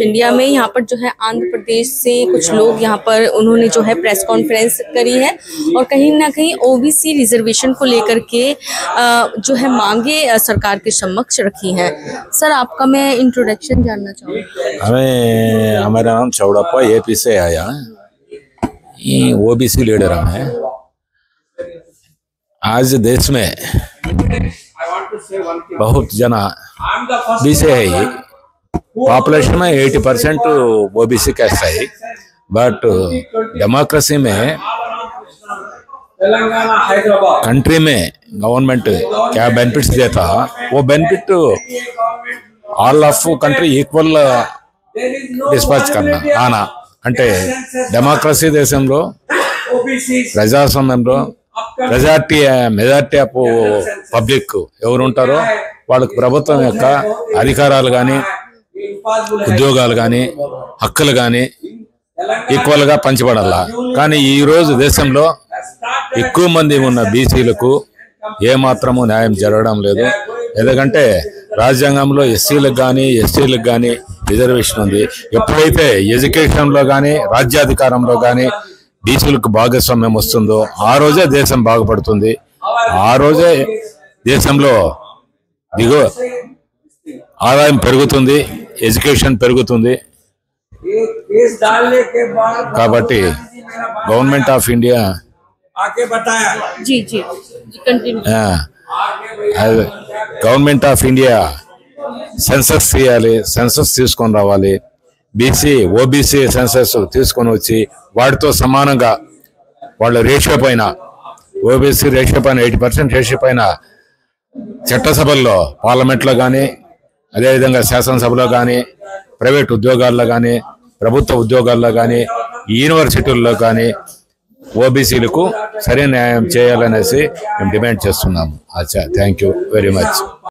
India में यहाँ पर जो है आंध्र प्रदेश से कुछ लोग यहाँ पर उन्होंने जो है प्रेस कॉन्फ्रेंस करी है और कहीं ना कहीं ओबीसी रिजर्वेशन को लेकर के जो है मांगे सरकार के समक्ष रखी हैं। सर आपका मैं इंट्रोडक्शन जानना चाहूँगी। हमारा नाम चौड़प्पा एपी से आया, ओबीसी लीडर हम हैं। आज देश में बहुत जना बीसी है, पॉपुलेशन में 80% ओबीसी कैस्ट है, बट डेमोक्रेसी में कंट्री में गवर्नमेंट क्या बेनिफिट्स देता वो benefit all of country equal dispatch करना आना అంటే డెమోక్రసీ దేశంలో ప్రజాస్వామ్యంలో మెజారిటీ ఆఫ్ పబ్లిక్ ఎవరు ఉంటారో వాళ్ళకి ప్రభుత్వం యొక్క అధికారాలు కానీ ఉద్యోగాలు కానీ హక్కులు కానీ ఈక్వల్ గా పంచబడాలా। కానీ ఈ రోజు దేశంలో ఎక్కువ మంది ఉన్న బీసీలకు ఏమాత్రము న్యాయం జరగడం లేదు। ఎందుకంటే రాజ్యాంగంలో ఎస్సీలకు కానీ ఎస్టీలకు కానీ రిజర్వేషన్ ఉంది। ఎప్పుడైతే ఎడ్యుకేషన్లో కానీ రాజ్యాధికారంలో కానీ బీసీలకు భాగస్వామ్యం వస్తుందో ఆ రోజే దేశం బాగుపడుతుంది, ఆ రోజే దేశంలో ఆదాయం పెరుగుతుంది, ఎడ్యుకేషన్ పెరుగుతుంది। కాబట్టి government of India government of India census తీయాలి, సెన్సస్ తీసుకొని రావాలి, బీసీ ఓబీసీ సెన్సస్ తీసుకొని వచ్చి వాటితో సమానంగా వాళ్ళ రేషియో పైన ఓబీసీ రేషియో పైన 80% రేషియో పైన చట్టసభల్లో పార్లమెంట్లో కానీ అదేవిధంగా శాసనసభలో కానీ ప్రైవేట్ ఉద్యోగాల్లో కానీ ప్రభుత్వ ఉద్యోగాల్లో కానీ యూనివర్సిటీల్లో కానీ ఓబీసీలకు సరైన న్యాయం చేయాలనేసి మేము డిమాండ్ చేస్తున్నాము। అచ్చా, థ్యాంక్ యూ వెరీ మచ్।